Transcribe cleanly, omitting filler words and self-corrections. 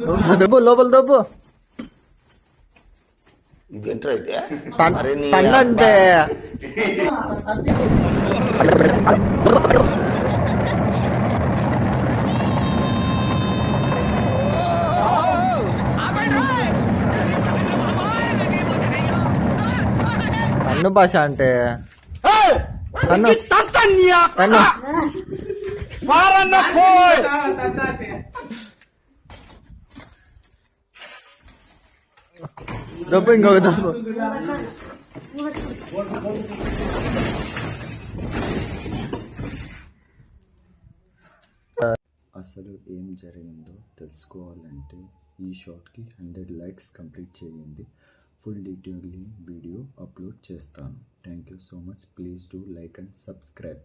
దొబ్బు లోపల దొబ్బు. పన్నంటే పన్ను భాష అంటే పన్ను పన్ను దొబ్బు ఇంకొక దొబ్బు. అసలు ఏం జరిగిందో తెలుసుకోవాలంటే ఈ షార్ట్కి 100 లైక్స్ కంప్లీట్ చేయండి. ఫుల్ డీటెయిల్ వీడియో అప్లోడ్ చేస్తాను. Thank you so much. Please do like and subscribe.